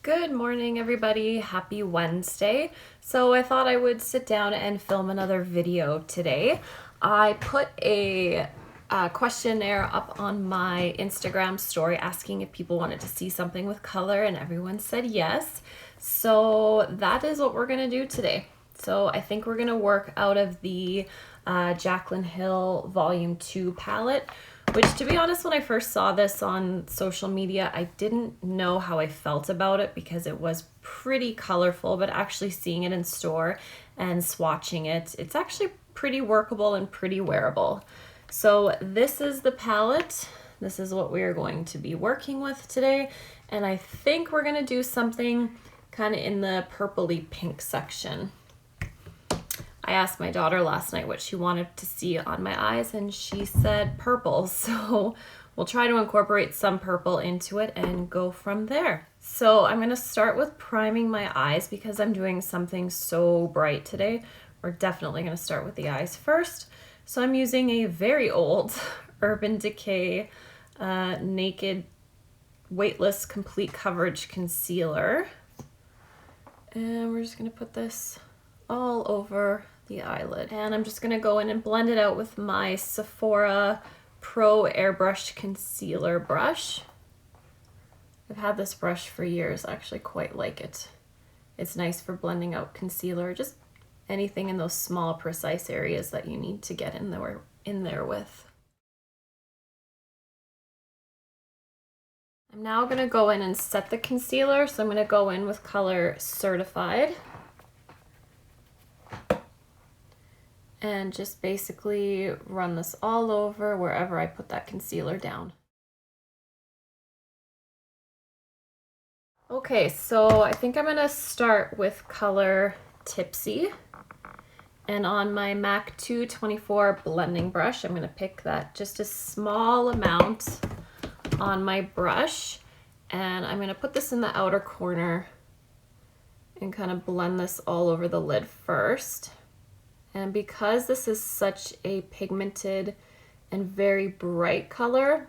Good morning, everybody. Happy Wednesday. So I thought I would sit down and film another video today. I put a questionnaire up on my Instagram story asking if people wanted to see something with color, and everyone said yes. So that is what we're gonna do today. So I think we're gonna work out of the Jaclyn Hill Volume 2 palette, which, to be honest, when I first saw this on social media, I didn't know how I felt about it because it was pretty colorful, but actually seeing it in store and swatching it, it's actually pretty workable and pretty wearable. So this is the palette. This is what we are going to be working with today. And I think we're gonna do something kind of in the purpley pink section. I asked my daughter last night what she wanted to see on my eyes, and she said purple. So we'll try to incorporate some purple into it and go from there. So I'm gonna start with priming my eyes because I'm doing something so bright today. We're definitely gonna start with the eyes first. So I'm using a very old Urban Decay Naked Weightless Complete Coverage Concealer. And we're just gonna put this all over the eyelid. And I'm just gonna go in and blend it out with my Sephora Pro Airbrush Concealer brush. I've had this brush for years. I actually quite like it. It's nice for blending out concealer, just anything in those small, precise areas that you need to get in there with. I'm now gonna go in and set the concealer. So I'm gonna go in with color Certified. And just basically run this all over wherever I put that concealer down. Okay, so I think I'm gonna start with color Tipsy. And on my MAC 224 blending brush, I'm gonna pick that just a small amount on my brush. And I'm gonna put this in the outer corner and kind of blend this all over the lid first. And because this is such a pigmented and very bright color,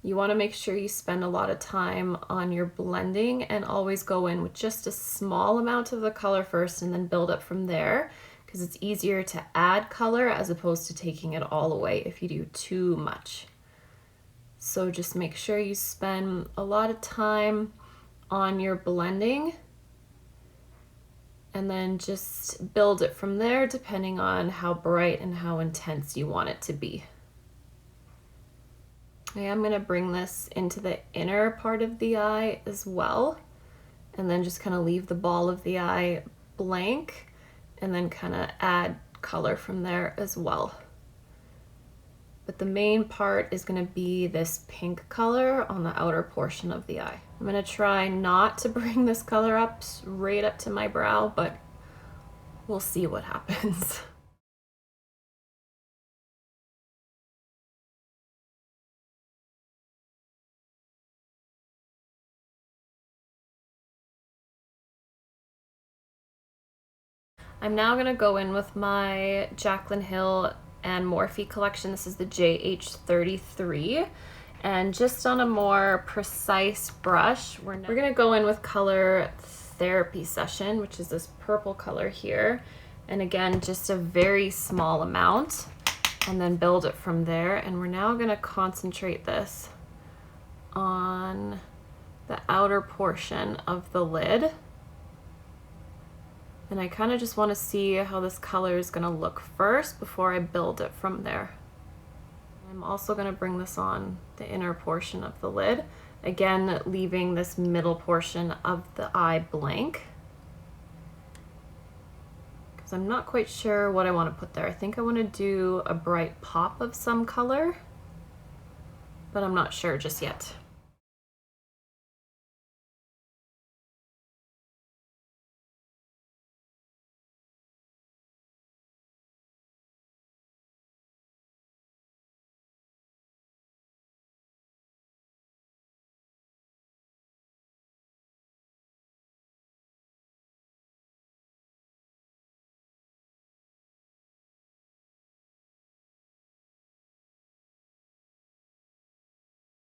you want to make sure you spend a lot of time on your blending and always go in with just a small amount of the color first and then build up from there, because it's easier to add color as opposed to taking it all away if you do too much. So just make sure you spend a lot of time on your blending and then just build it from there depending on how bright and how intense you want it to be. I am gonna bring this into the inner part of the eye as well, and then just kind of leave the ball of the eye blank and then kind of add color from there as well. But the main part is gonna be this pink color on the outer portion of the eye. I'm gonna try not to bring this color up right up to my brow, but we'll see what happens. I'm now gonna go in with my Jaclyn Hill and Morphe collection. This is the JH33. And just on a more precise brush, we're gonna go in with color Therapy Session, which is this purple color here. And again, just a very small amount, and then build it from there. And we're now gonna concentrate this on the outer portion of the lid. And I kind of just want to see how this color is going to look first before I build it from there. I'm also going to bring this on the inner portion of the lid, again leaving this middle portion of the eye blank, because I'm not quite sure what I want to put there. I think I want to do a bright pop of some color, but I'm not sure just yet.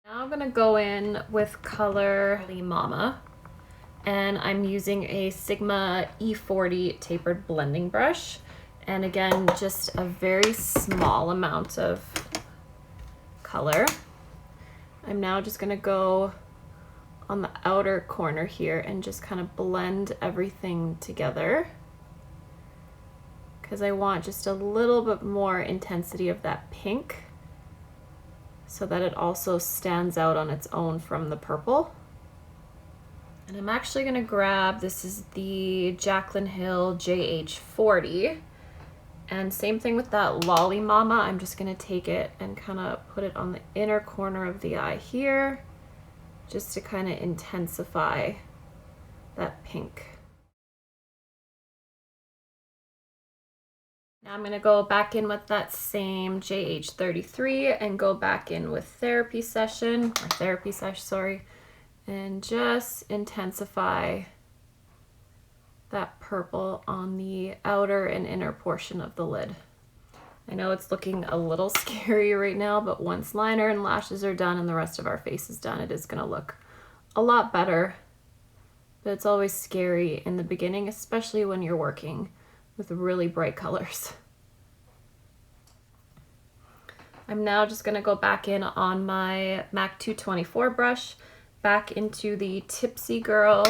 Now I'm gonna go in with color Lolli Mama, And I'm using a Sigma E40 tapered blending brush. And again, just a very small amount of color. I'm now just gonna go on the outer corner here and just kind of blend everything together, because I want just a little bit more intensity of that pink so that it also stands out on its own from the purple. And I'm actually gonna grab, this is the Jaclyn Hill JH40, and same thing with that Lolli Mama. I'm just gonna take it and kind of put it on the inner corner of the eye here, just to kind of intensify that pink. Now I'm gonna go back in with that same JH33 and go back in with Therapy Sesh, sorry, and just intensify that purple on the outer and inner portion of the lid. I know it's looking a little scary right now, but once liner and lashes are done and the rest of our face is done, it is gonna look a lot better. But it's always scary in the beginning, especially when you're working with really bright colors. I'm now just gonna go back in on my MAC 224 brush, back into the Tipsy Girl,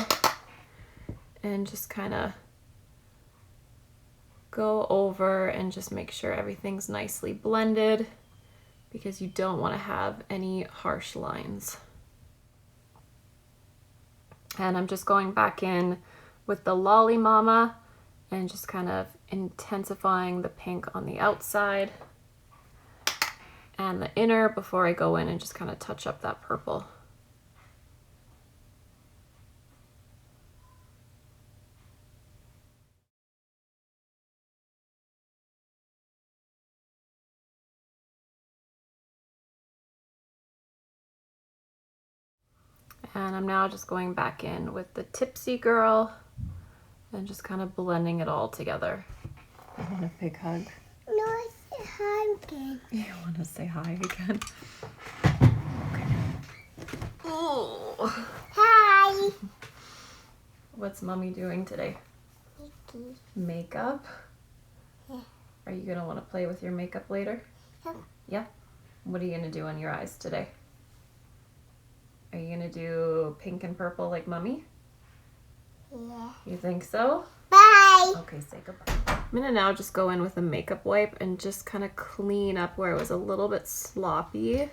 and just kind of go over and just make sure everything's nicely blended, because you don't want to have any harsh lines. And I'm just going back in with the Lolli Mama and just kind of intensifying the pink on the outside and the inner before I go in and just kind of touch up that purple. And I'm now just going back in with the Tipsy Girl and just kind of blending it all together. I want a big hug. No, I say hi again. You want to say hi again? Okay. Oh. Hi. What's Mommy doing today? Mickey. Makeup? Yeah. Are you going to want to play with your makeup later? Yeah. Yeah? What are you going to do on your eyes today? Are you gonna do pink and purple like Mommy? Yeah. You think so? Bye. Okay, say goodbye. I'm gonna now just go in with a makeup wipe and just kind of clean up where it was a little bit sloppy.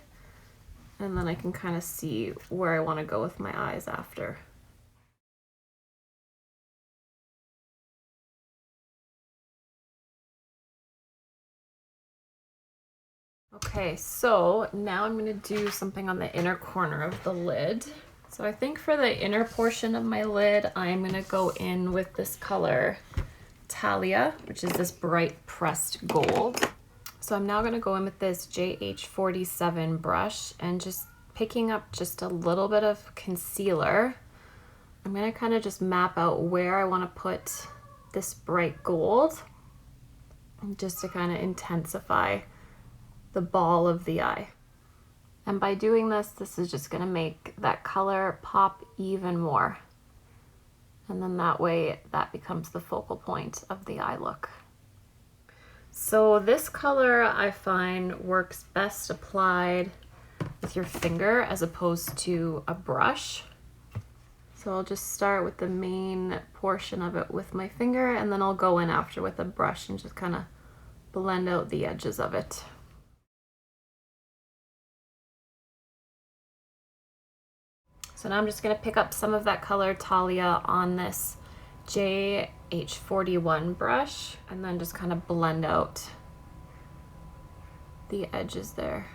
And then I can kind of see where I want to go with my eyes after. Okay, so now I'm gonna do something on the inner corner of the lid. So I think for the inner portion of my lid, I'm gonna go in with this color Taliyah, which is this bright pressed gold. So I'm now gonna go in with this JH47 brush and just picking up just a little bit of concealer. I'm gonna kind of just map out where I wanna put this bright gold, just to kind of intensify the ball of the eye. And by doing this, this is just gonna make that color pop even more. And then that way, that becomes the focal point of the eye look. So this color I find works best applied with your finger as opposed to a brush. So I'll just start with the main portion of it with my finger, and then I'll go in after with a brush and just kind of blend out the edges of it. So now I'm just gonna pick up some of that color Taliyah on this JH41 brush and then just kind of blend out the edges there.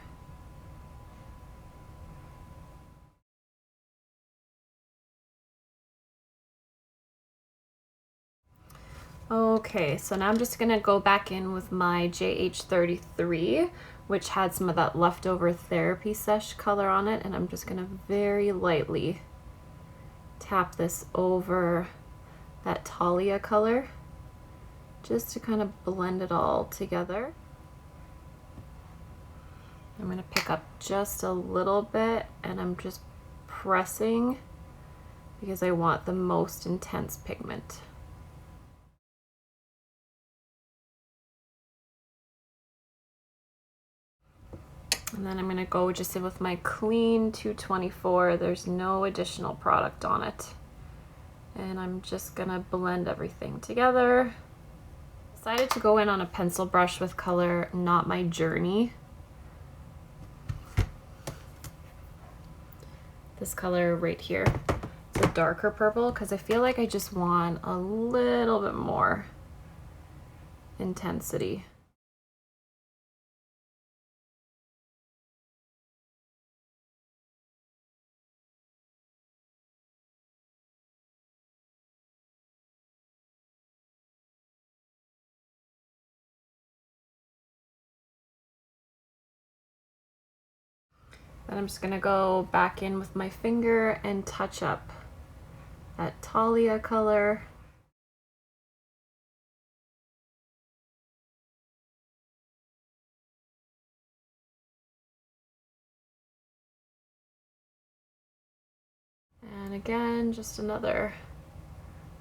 Okay, so now I'm just gonna go back in with my JH33, which had some of that leftover Therapy Sesh color on it, and I'm just gonna very lightly tap this over that Taliyah color, just to kind of blend it all together. I'm gonna pick up just a little bit, and I'm just pressing because I want the most intense pigment. And then I'm gonna go just in with my clean 224. There's no additional product on it. And I'm just gonna blend everything together. Decided to go in on a pencil brush with color Not My Journey. This color right here. It's a darker purple because I feel like I just want a little bit more intensity. Then I'm just gonna go back in with my finger and touch up that Taliyah color. And again, just another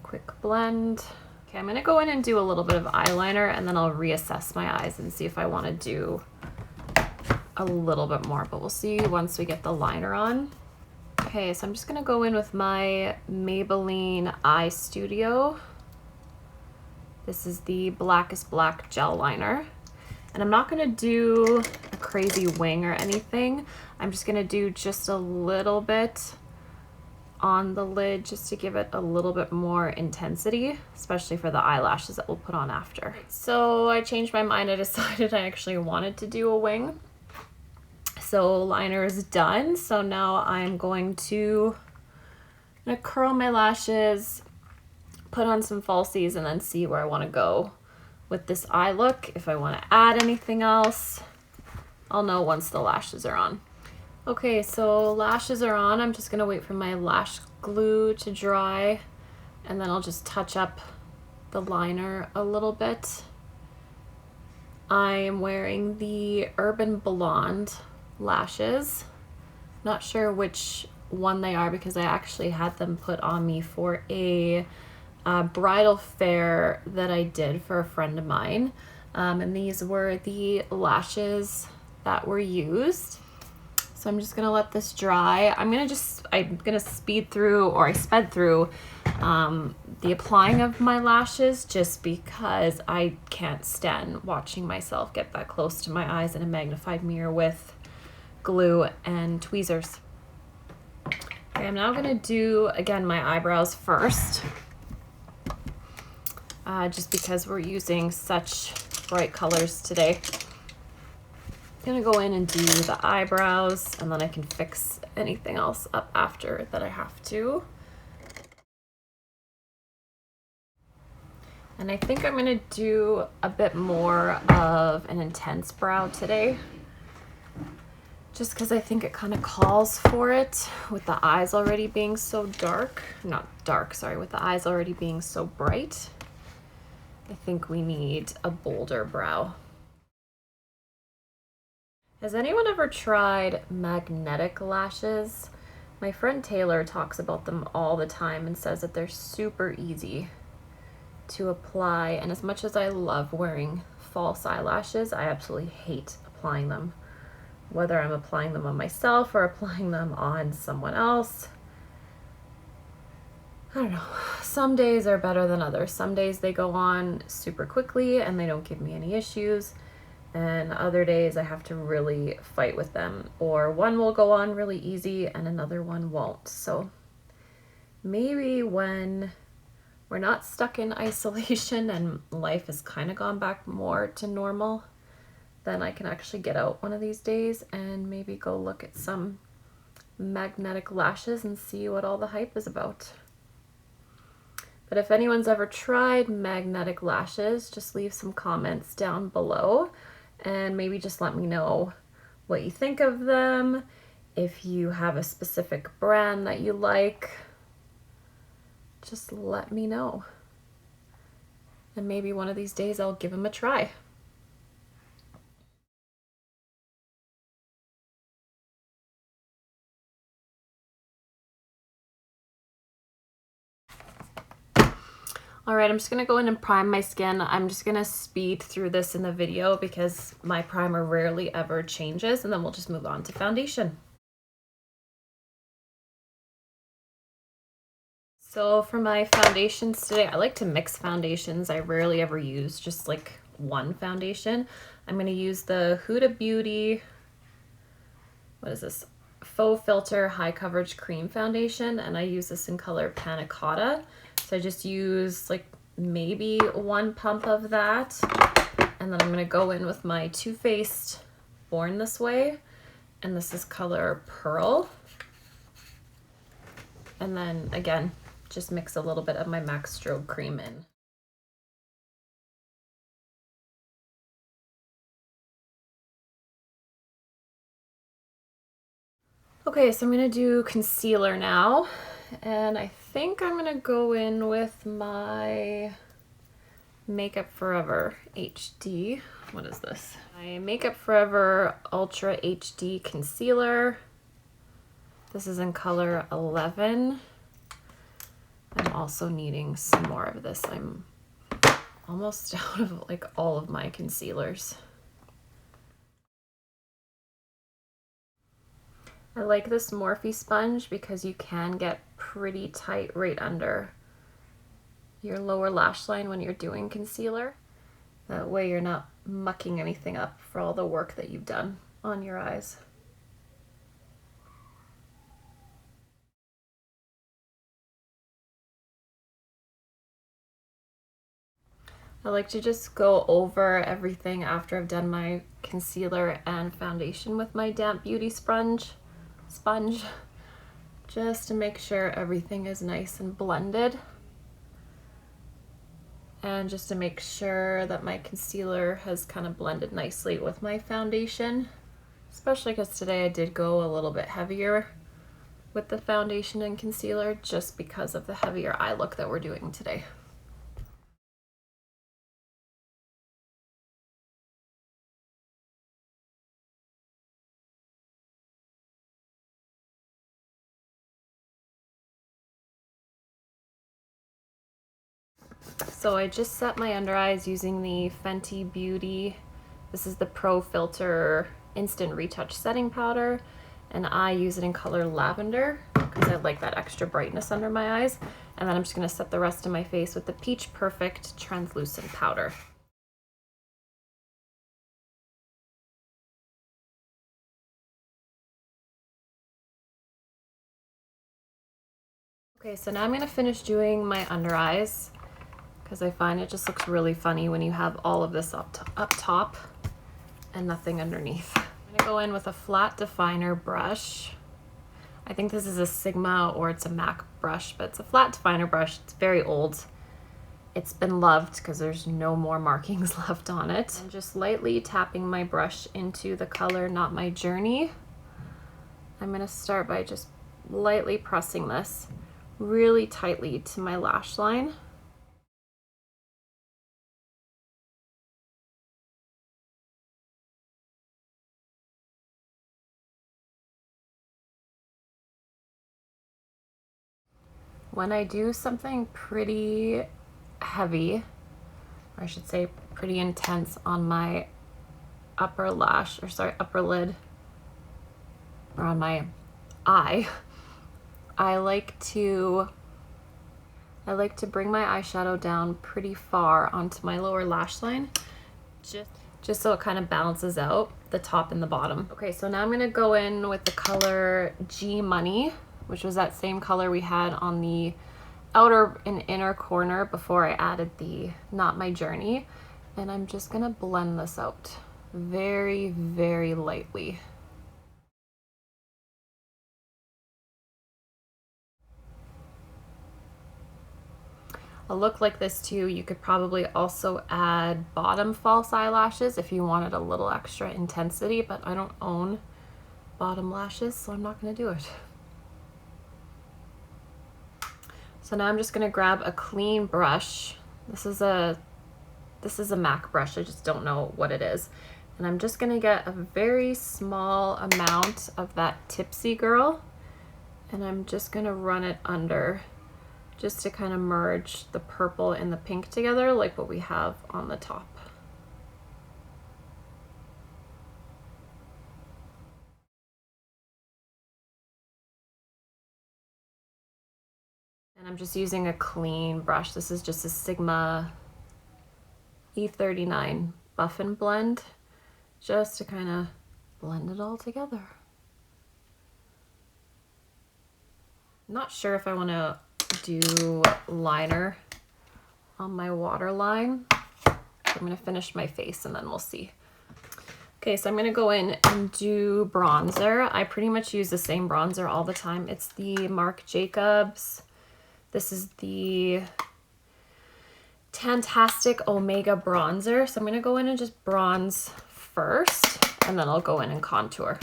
quick blend. Okay, I'm gonna go in and do a little bit of eyeliner and then I'll reassess my eyes and see if I wanna do a little bit more, but we'll see once we get the liner on. Okay, so I'm just gonna go in with my Maybelline Eye Studio. This is the Blackest Black Gel Liner. And I'm not gonna do a crazy wing or anything. I'm just gonna do just a little bit on the lid just to give it a little bit more intensity, especially for the eyelashes that we'll put on after. So I changed my mind. I decided I actually wanted to do a wing. So liner is done. So now I'm going to curl my lashes, put on some falsies, and then see where I want to go with this eye look. If I want to add anything else, I'll know once the lashes are on. Okay, so lashes are on. I'm just gonna wait for my lash glue to dry, and then I'll just touch up the liner a little bit. I am wearing the Urban Blonde lashes. Not sure which one they are because I actually had them put on me for a bridal fair that I did for a friend of mine. And these were the lashes that were used. So I'm just gonna let this dry. I'm gonna speed through, or I sped through the applying of my lashes just because I can't stand watching myself get that close to my eyes in a magnified mirror with glue and tweezers. Okay, I'm now gonna do, again, my eyebrows first. Just because we're using such bright colors today. I'm gonna go in and do the eyebrows, and then I can fix anything else up after that I have to. And I think I'm gonna do a bit more of an intense brow today, just because I think it kind of calls for it with the eyes already being so dark. Not dark, sorry, with the eyes already being so bright. I think we need a bolder brow. Has anyone ever tried magnetic lashes? My friend Taylor talks about them all the time and says that they're super easy to apply. And as much as I love wearing false eyelashes, I absolutely hate applying them. Whether I'm applying them on myself or applying them on someone else. I don't know. Some days are better than others. Some days they go on super quickly and they don't give me any issues. And other days I have to really fight with them, or one will go on really easy and another one won't. So maybe when we're not stuck in isolation and life has kind of gone back more to normal, then I can actually get out one of these days and maybe go look at some magnetic lashes and see what all the hype is about. But if anyone's ever tried magnetic lashes, just leave some comments down below. And maybe just let me know what you think of them, if you have a specific brand that you like, just let me know. And maybe one of these days I'll give them a try. All right, I'm just gonna go in and prime my skin. I'm just gonna speed through this in the video because my primer rarely ever changes, and then we'll just move on to foundation. So for my foundations today, I like to mix foundations. I rarely ever use just like one foundation. I'm gonna use the Huda Beauty, what is this? Faux Filter High Coverage Cream Foundation, and I use this in color Panna Cotta. So I just use like maybe one pump of that, and then I'm gonna go in with my Too Faced Born This Way, and this is color Pearl. And then again, just mix a little bit of my MAC Strobe cream in. Okay, so I'm gonna do concealer now, and I think I'm gonna go in with my Makeup Forever HD. What is this? My Makeup Forever Ultra HD Concealer. This is in color 11. I'm also needing some more of this. I'm almost out of like all of my concealers. I like this Morphe sponge because you can get pretty tight right under your lower lash line when you're doing concealer. That way you're not mucking anything up for all the work that you've done on your eyes. I like to just go over everything after I've done my concealer and foundation with my damp beauty sponge, just to make sure everything is nice and blended. And just to make sure that my concealer has kind of blended nicely with my foundation, especially because today I did go a little bit heavier with the foundation and concealer just because of the heavier eye look that we're doing today. So I just set my under eyes using the Fenty Beauty. This is the Pro Filter Instant Retouch Setting Powder, and I use it in color Lavender because I like that extra brightness under my eyes. And then I'm just going to set the rest of my face with the Peach Perfect Translucent Powder. Okay, so now I'm going to finish doing my under eyes, because I find it just looks really funny when you have all of this up top and nothing underneath. I'm gonna go in with a flat definer brush. I think this is a Sigma or it's a MAC brush, but it's a flat definer brush. It's very old. It's been loved because there's no more markings left on it. And just lightly tapping my brush into the color Not My Journey. I'm gonna start by just lightly pressing this really tightly to my lash line. When I do something pretty heavy, or I should say pretty intense on my upper lash, or sorry, upper lid, or on my eye, I like to bring my eyeshadow down pretty far onto my lower lash line, just so it kind of balances out the top and the bottom. Okay, so now I'm gonna go in with the color G Money, which was that same color we had on the outer and inner corner before I added the Not My Journey. And I'm just gonna blend this out very, very lightly. A look like this too, you could probably also add bottom false eyelashes if you wanted a little extra intensity, but I don't own bottom lashes, so I'm not gonna do it. So now I'm just gonna grab a clean brush. This is a MAC brush, I just don't know what it is. And I'm just gonna get a very small amount of that Tipsy Girl, and I'm just gonna run it under just to kind of merge the purple and the pink together like what we have on the top. And I'm just using a clean brush. This is just a Sigma E39 Buff and Blend, just to kind of blend it all together. Not sure if I want to do liner on my waterline. I'm going to finish my face and then we'll see. Okay, so I'm going to go in and do bronzer. I pretty much use the same bronzer all the time. It's the Marc Jacobs. This is the Tantastic Omega bronzer. So I'm going to go in and just bronze first, and then I'll go in and contour.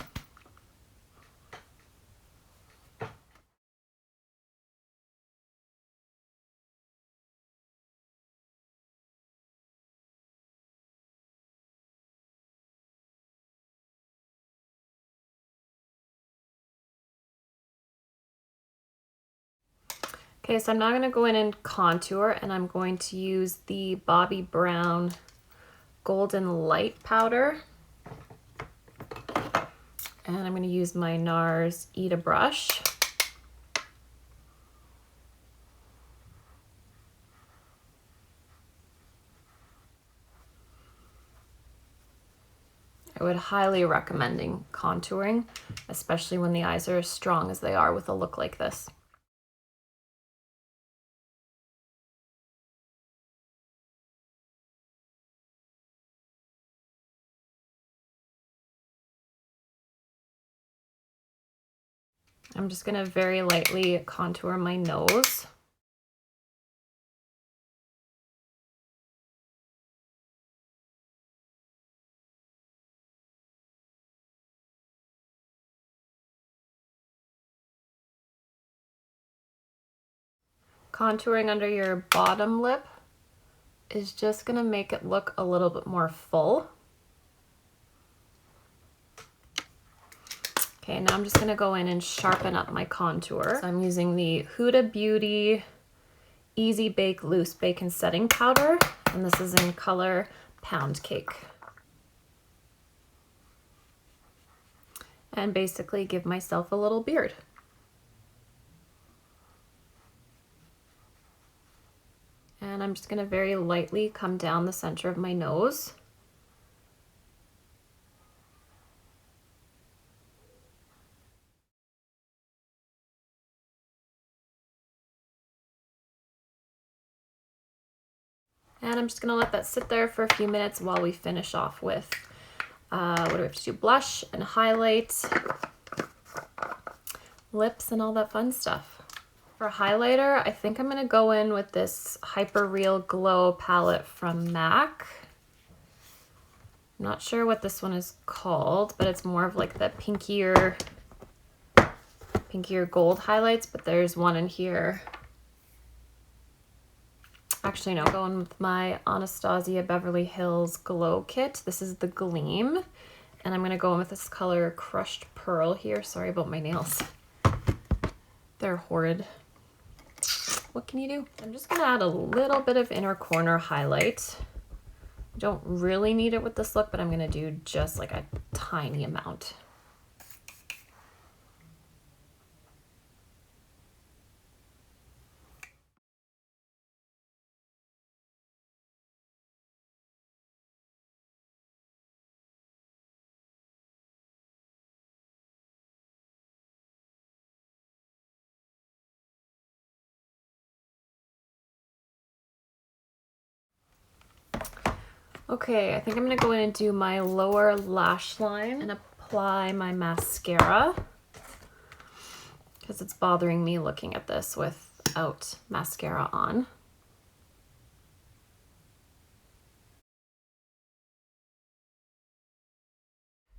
Okay, so I'm now going to go in and contour, and I'm going to use the Bobbi Brown Golden Light powder. And I'm going to use my NARS Ita brush. I would highly recommend contouring, especially when the eyes are as strong as they are with a look like this. I'm just going to very lightly contour my nose. Contouring under your bottom lip is just going to make it look a little bit more full. Okay, now I'm just going to go in and sharpen up my contour. So I'm using the Huda Beauty Easy Bake Loose Bake and Setting Powder, and this is in color Pound Cake. And basically give myself a little beard. And I'm just going to very lightly come down the center of my nose. And I'm just going to let that sit there for a few minutes while we finish off with, what do we have to do? Blush and highlight, lips, and all that fun stuff. For highlighter, I think I'm going to go in with this Hyper Real Glow palette from MAC. I'm not sure what this one is called, but it's more of like the pinkier gold highlights, but there's one in here. Actually, no, going with my Anastasia Beverly Hills Glow Kit. This is the Gleam, and I'm going to go in with this color Crushed Pearl here. Sorry about my nails. They're horrid. What can you do? I'm just going to add a little bit of inner corner highlight. I don't really need it with this look, but I'm going to do just like a tiny amount. Okay, I think I'm going to go in and do my lower lash line and apply my mascara because it's bothering me looking at this without mascara on.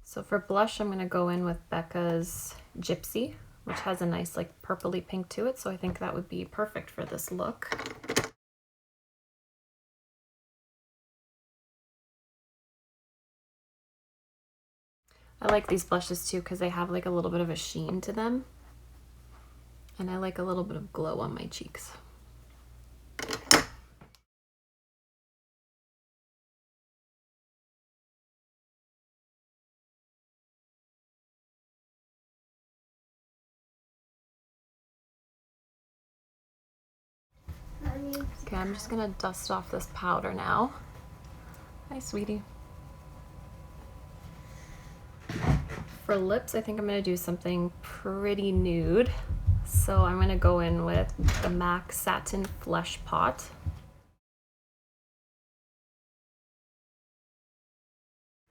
So for blush, I'm going to go in with Becca's Gypsy, which has a nice like purpley pink to it, so I think that would be perfect for this look. I like these blushes too because they have like a little bit of a sheen to them. And I like a little bit of glow on my cheeks. Okay, I'm just gonna dust off this powder now. Hi, sweetie. For lips, I think I'm gonna do something pretty nude. So I'm gonna go in with the MAC Satin Fleshpot.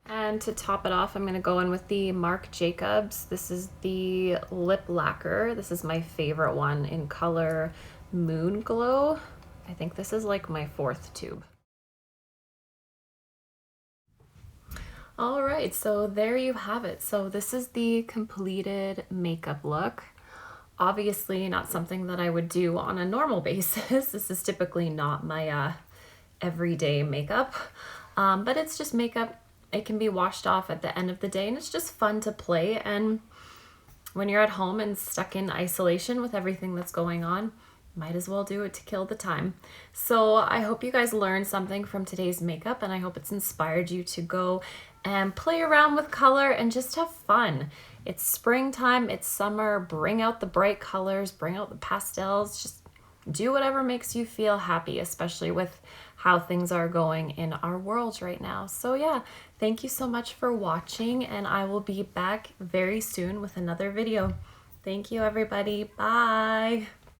And to top it off, I'm gonna go in with the Marc Jacobs. This is the lip lacquer. This is my favorite one in color Moon Glow. I think this is like my 4th tube. All right, so there you have it. So this is the completed makeup look. Obviously not something that I would do on a normal basis. This is typically not my everyday makeup, but it's just makeup. It can be washed off at the end of the day, and it's just fun to play. And when you're at home and stuck in isolation with everything that's going on, might as well do it to kill the time. So I hope you guys learned something from today's makeup, and I hope it's inspired you to go and play around with color and just have fun. It's springtime, it's summer, bring out the bright colors, bring out the pastels, just do whatever makes you feel happy, especially with how things are going in our world right now. So yeah, thank you so much for watching, and I will be back very soon with another video. Thank you, everybody. Bye.